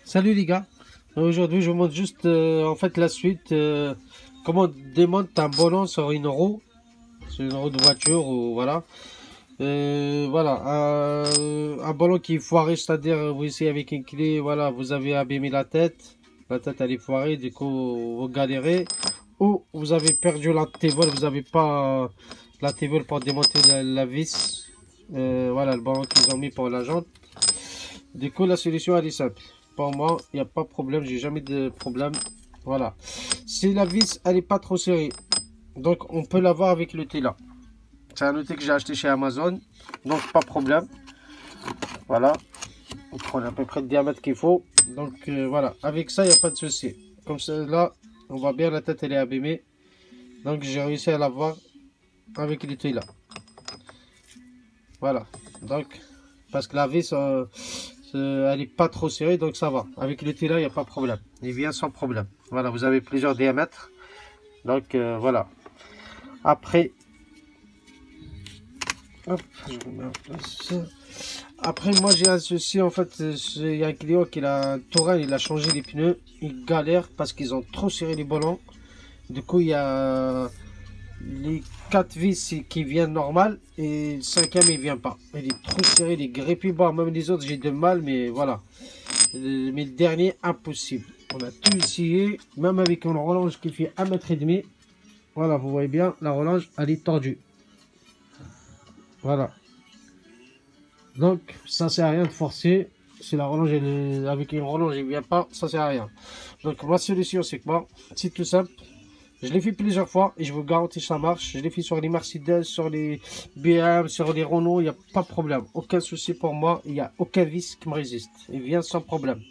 Salut les gars, aujourd'hui je vous montre juste en fait la suite, comment on démonte un ballon sur une roue de voiture ou voilà. Voilà, un ballon qui est foiré, c'est-à-dire vous essayez avec une clé, voilà, vous avez abîmé la tête elle est foirée, du coup vous galérez, ou vous avez perdu la T-Vol, vous n'avez pas la T-Vol pour démonter la vis, voilà le ballon qu'ils ont mis pour la jante. Du coup, la solution elle est simple. Pour moi, il n'y a pas de problème, j'ai jamais de problème. Voilà. Si la vis elle est pas trop serrée, donc on peut l'avoir avec l'outil là. C'est un outil que j'ai acheté chez Amazon, donc pas de problème. Voilà. On prend à peu près le diamètre qu'il faut. Donc voilà, avec ça, il n'y a pas de souci. Comme ça, là, on voit bien la tête elle est abîmée. Donc j'ai réussi à l'avoir avec l'outil là. Voilà. Donc, parce que la vis, elle n'est pas trop serrée, donc ça va. Avec le là, il n'y a pas de problème. Il vient sans problème. Voilà, vous avez plusieurs diamètres. Donc voilà. Après, hop, je remets en place. Après, moi j'ai un souci. En fait, il y a un client qui a un Touran, il a changé les pneus. Il galère parce qu'ils ont trop serré les ballons. Du coup, il y a les 4 vis qui viennent normal et le cinquième il vient pas. Il est trop serré, il est grippé. Bon, même les autres j'ai de mal, mais voilà. Mais le dernier, impossible. On a tout essayé, même avec une relonge qui fait 1,5 m. Voilà, vous voyez bien, la relonge, elle est tordue. Voilà. Donc, ça sert à rien de forcer. Si la relonge, avec une relonge, il vient pas, ça sert à rien. Donc, ma solution, c'est que moi, c'est tout simple. Je l'ai fait plusieurs fois et je vous garantis que ça marche. Je l'ai fait sur les Mercedes, sur les BM, sur les Renault, il n'y a pas de problème. Aucun souci pour moi, il n'y a aucun vis qui me résiste. Il vient sans problème.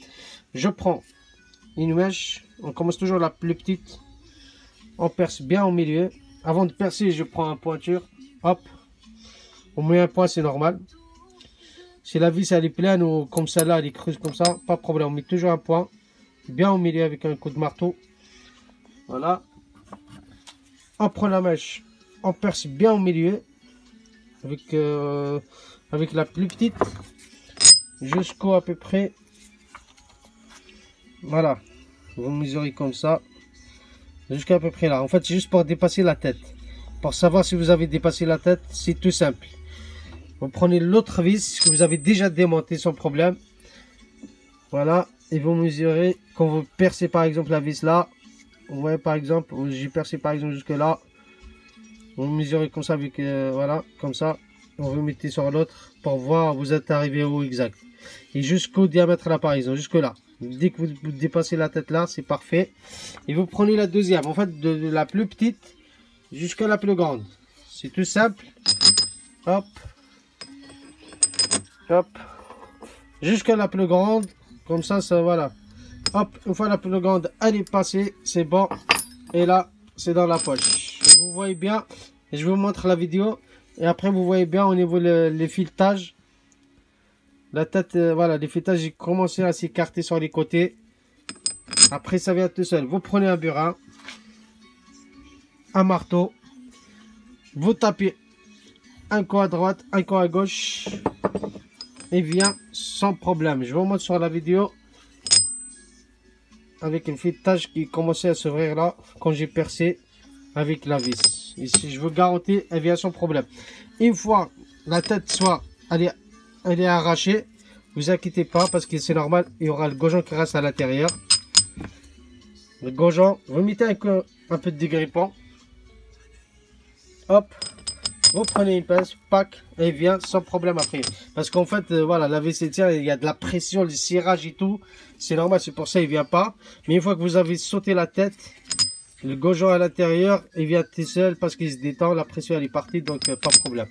Je prends une mèche, on commence toujours la plus petite. On perce bien au milieu. Avant de percer, je prends un pointure. Hop, on met un point, c'est normal. Si la vis elle est pleine ou comme celle-là, elle est creuse comme ça, pas de problème. On met toujours un point bien au milieu avec un coup de marteau. Voilà. On prend la mèche, on perce bien au milieu avec la plus petite jusqu'au à peu près, voilà, vous mesurez comme ça jusqu'à peu près là. En fait, c'est juste pour dépasser la tête. Pour savoir si vous avez dépassé la tête, c'est tout simple. Vous prenez l'autre vis que vous avez déjà démonté sans problème, voilà, et vous mesurez. Quand vous percez par exemple la vis là, vous voyez par exemple, j'ai percé par exemple jusque là. Vous mesurez comme ça avec voilà, comme ça. On vous mettez sur l'autre pour voir vous êtes arrivé où exact. Et jusqu'au diamètre là par exemple, jusque là. Dès que vous dépassez la tête là, c'est parfait. Et vous prenez la deuxième, en fait de la plus petite jusqu'à la plus grande. C'est tout simple. Hop. Hop. Jusqu'à la plus grande. Comme ça, ça voilà. Hop, une fois la plus grande, elle est passée, c'est bon. Et là, c'est dans la poche. Et vous voyez bien, je vous montre la vidéo. Et après, vous voyez bien au niveau les filetages. La tête, voilà, les filetages, j'ai commencé à s'écarter sur les côtés. Après, ça vient tout seul. Vous prenez un burin, un marteau. Vous tapez un coin à droite, un coin à gauche. Et vient sans problème. Je vous montre sur la vidéo. Avec un filetage qui commençait à s'ouvrir là, quand j'ai percé avec la vis. Ici, je vous garantis, elle vient sans problème. Une fois la tête soit elle est arrachée, vous inquiétez pas parce que c'est normal, il y aura le gaujon qui reste à l'intérieur. Le gaujon, vous mettez un peu de dégrippant. Hop, vous prenez une pince, pack, et il vient sans problème après. Parce qu'en fait, voilà, la vis tient, il y a de la pression, le cirage et tout. C'est normal, c'est pour ça il vient pas. Mais une fois que vous avez sauté la tête, le gaujon à l'intérieur, il vient tout seul parce qu'il se détend, la pression elle est partie, donc pas de problème.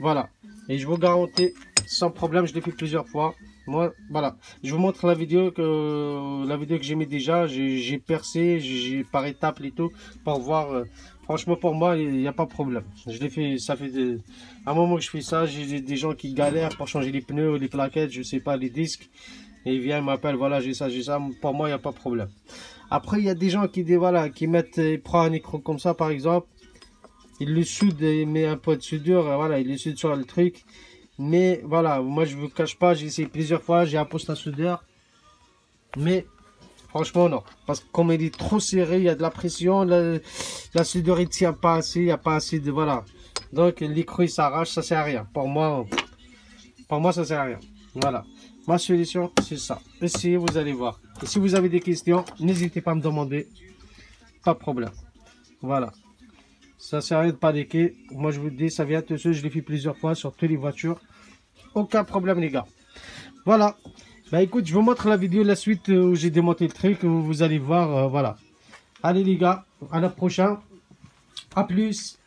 Voilà. Et je vous garantis, sans problème, je l'ai fait plusieurs fois. Moi, voilà. Je vous montre la vidéo que j'ai mis déjà. J'ai percé, j'ai par étapes et tout, pour voir. Franchement, pour moi, il n'y a pas de problème. Je l'ai fait, ça fait un moment que je fais ça. J'ai des gens qui galèrent pour changer les pneus, les plaquettes, je sais pas, les disques. Et ils viennent, ils m'appellent, voilà, j'ai ça, j'ai ça. Pour moi, il n'y a pas de problème. Après, il y a des gens qui, voilà, qui mettent, ils prennent un écran comme ça, par exemple. Ils le soudent, ils mettent un peu de soudure, voilà, ils le soudent sur le truc. Mais voilà, moi, je ne vous cache pas, j'ai essayé plusieurs fois, j'ai un poste à soudeur. Mais franchement, non. Parce que comme il est trop serré, il y a de la pression, la soudure ne tient pas assez, il n'y a pas assez de... Voilà. Donc l'écrou il s'arrache, ça sert à rien. Pour moi, ça sert à rien. Voilà. Ma solution, c'est ça. Essayez, vous allez voir. Et si vous avez des questions, n'hésitez pas à me demander. Pas de problème. Voilà. Ça sert à rien de paniquer. Moi, je vous dis, ça vient de ce. Je l'ai fait plusieurs fois sur toutes les voitures. Aucun problème, les gars. Voilà. Bah écoute, je vous montre la vidéo, la suite où j'ai démonté le truc. Vous allez voir, voilà. Allez, les gars. À la prochaine. À plus.